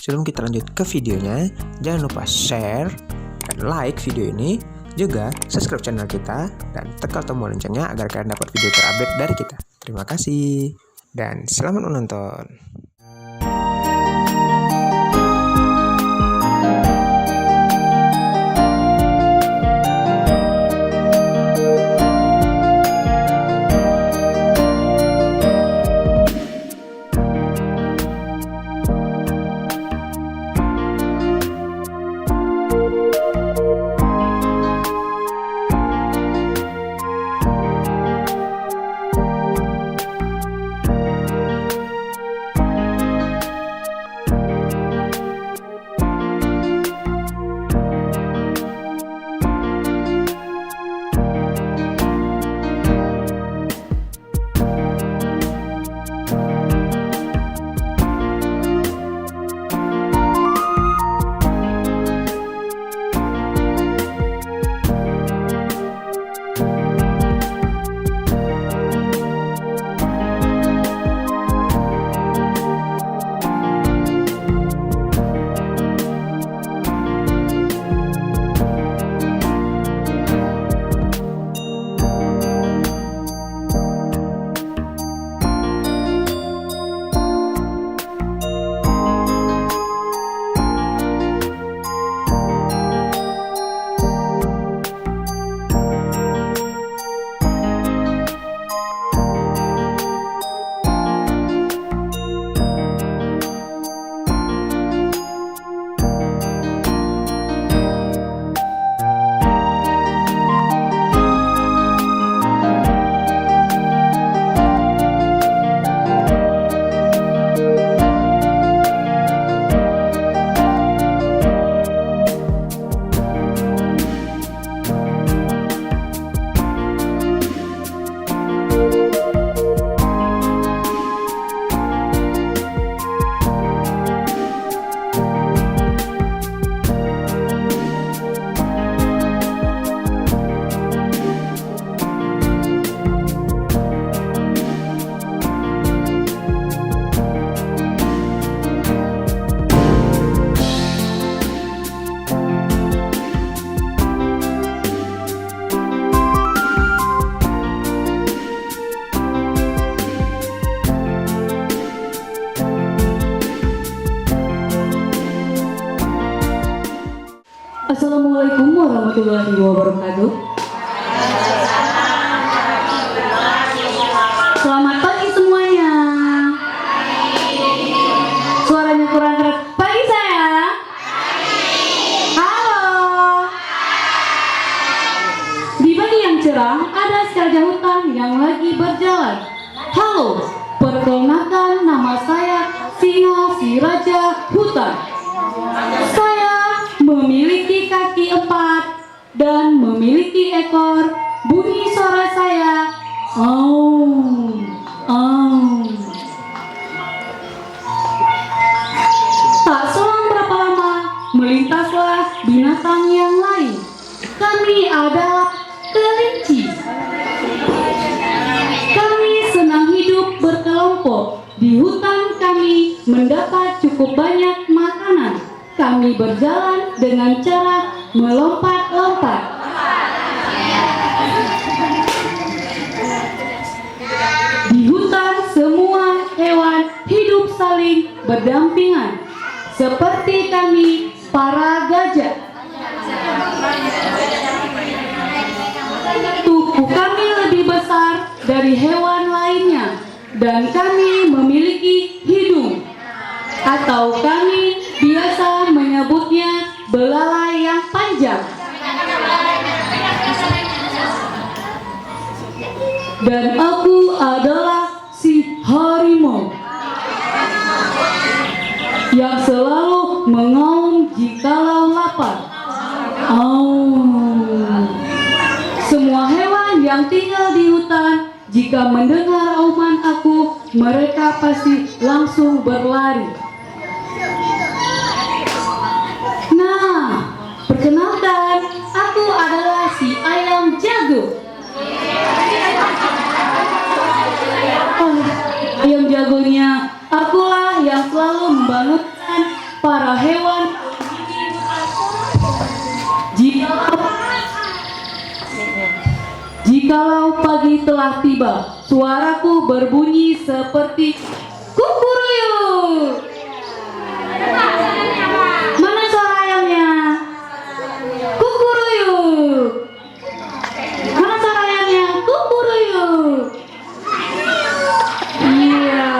sebelum kita lanjut ke videonya, jangan lupa share dan like video ini, juga subscribe channel kita dan tekan tombol loncengnya agar kalian dapat video terupdate dari kita. Terima kasih dan selamat menonton. Assalamualaikum warahmatullahi wabarakatuh. Selamat pagi semuanya. Suaranya kurang keras. Pagi saya. Halo. Di pagi yang cerah ada sekajah hutan yang lagi berjalan. Halo, perkenalkan nama saya Singa si Raja Hutan. Saya memiliki kaki 4 dan memiliki ekor. Bunyi suara saya Tak selang berapa lama melintaslah binatang yang lain. Kami adalah kelinci. Kami senang hidup berkelompok. Di hutan kami mendapat cukup banyak makanan. Kami berjalan dengan cara melompat-lompat. Di hutan semua hewan hidup saling berdampingan. Seperti kami para gajah. Tubuh kami lebih besar dari hewan lainnya. Dan kami memiliki hidung. Atau kami biasa menyebutnya belalai yang panjang. Dan aku adalah si harimau yang selalu mengaum jikalau lapar. Semua hewan yang tinggal di hutan, jika mendengar auman aku, mereka pasti langsung berlari. Nah, perkenalkan, aku adalah si ayam jago. Ayam jagonya, akulah yang selalu membangunkan para hewan. Jikalau pagi telah tiba, suaraku berbunyi seperti kukuruyuk. Mana suara ayamnya? Kukuruyuk. Mana suara ayamnya? Kukuruyuk. Iya.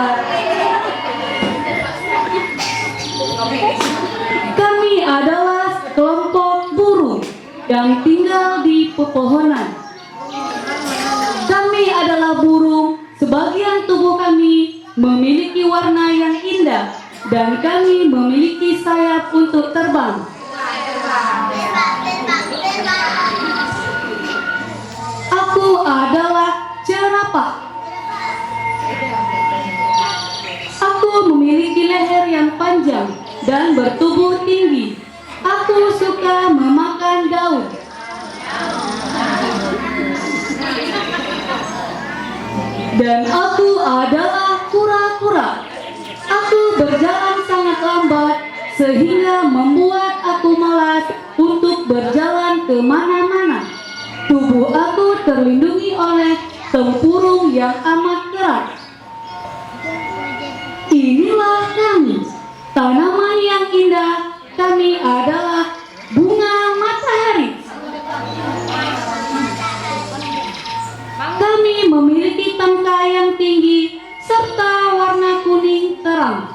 Kami adalah kelompok burung yang tinggal di pepohonan. Kami adalah burung, sebagian tubuh kami memiliki warna yang indah dan kami memiliki sayap untuk terbang. Aku adalah jerapah. Aku memiliki leher yang panjang dan bertubuh tinggi. Aku suka memakan daun. Dan aku adalah kura-kura. Aku berjalan sangat lambat sehingga membuat aku malas untuk berjalan kemana-mana. Tubuh aku terlindungi oleh tempurung yang amat keras. Inilah kami, tanaman yang indah. Kami adalah bunga matahari. Kami memiliki tangkai yang tinggi serta warna kuning terang.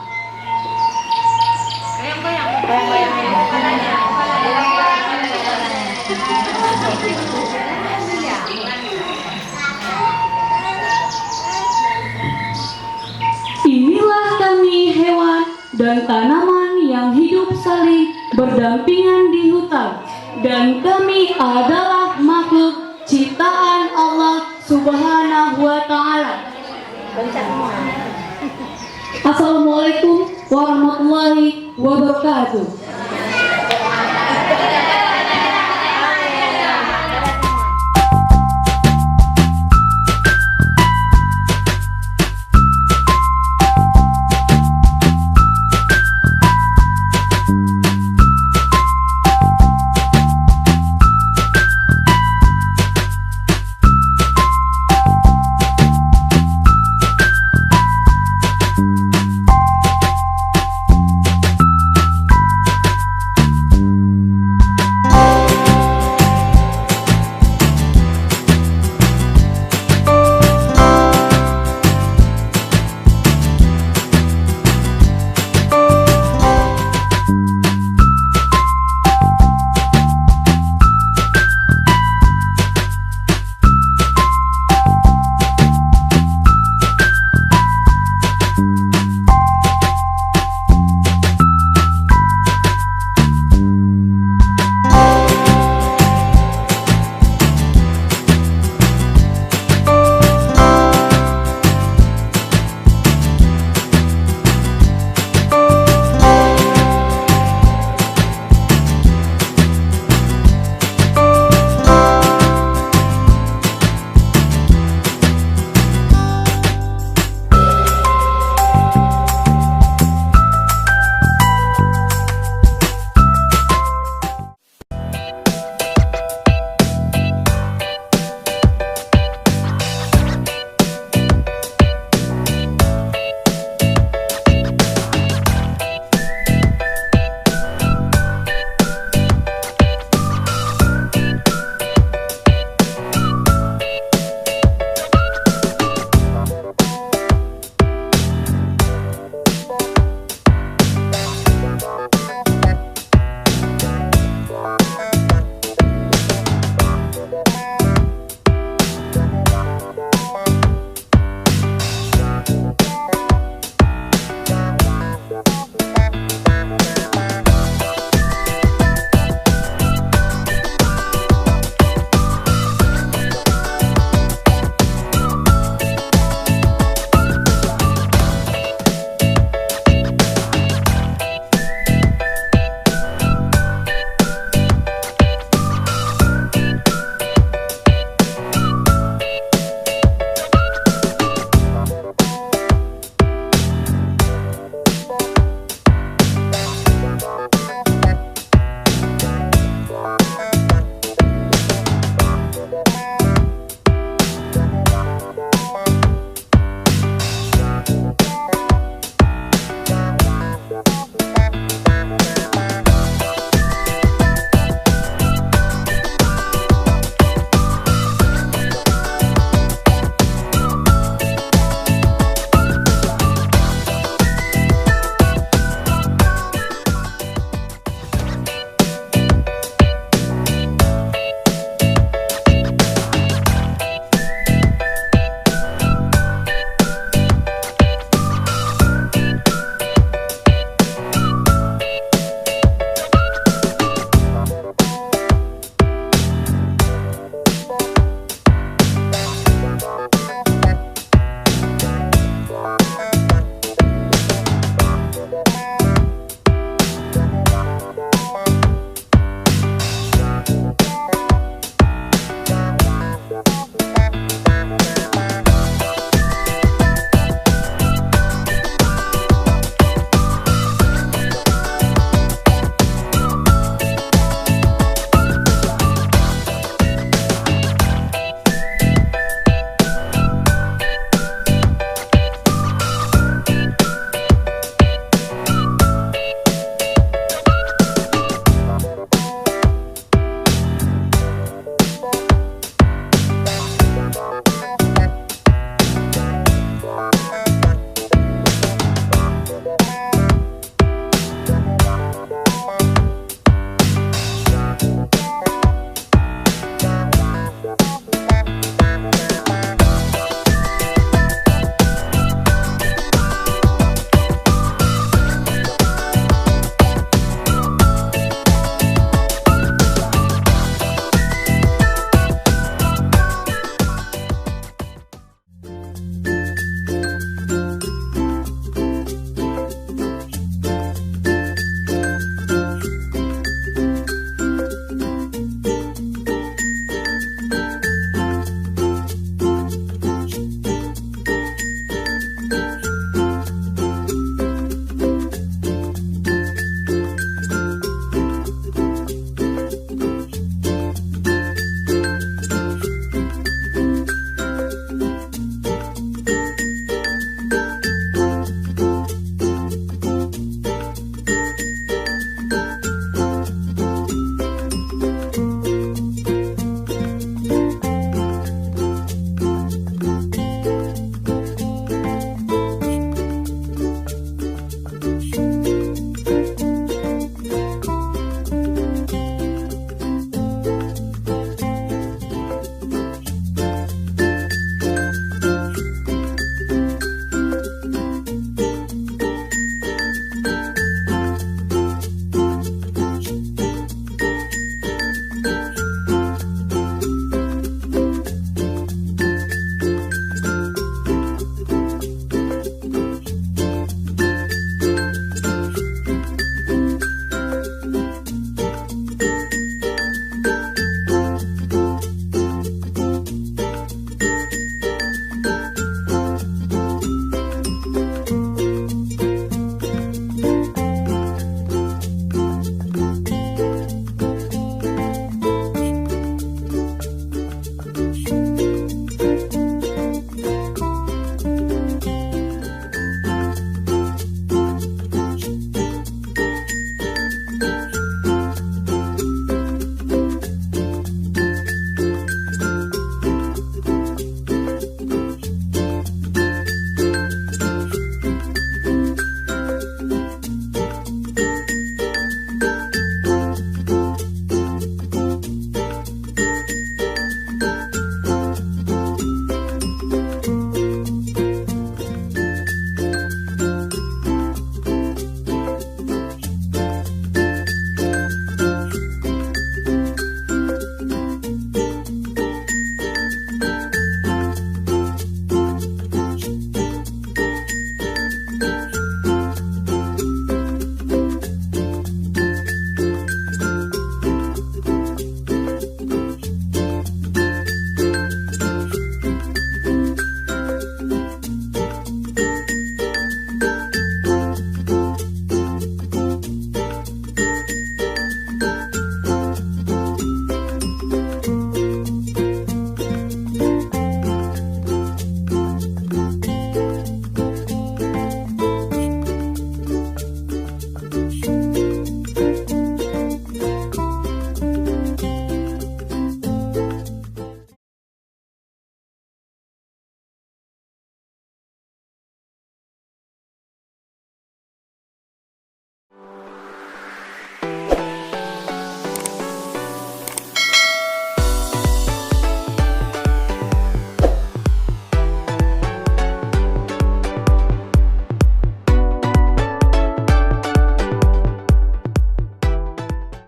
Inilah kami hewan dan tanaman yang hidup saling berdampingan di hutan. Dan kami adalah makhluk ciptaan Allah Subhanahu wa Ta'ala. Assalamualaikum warahmatullahi wabarakatuh.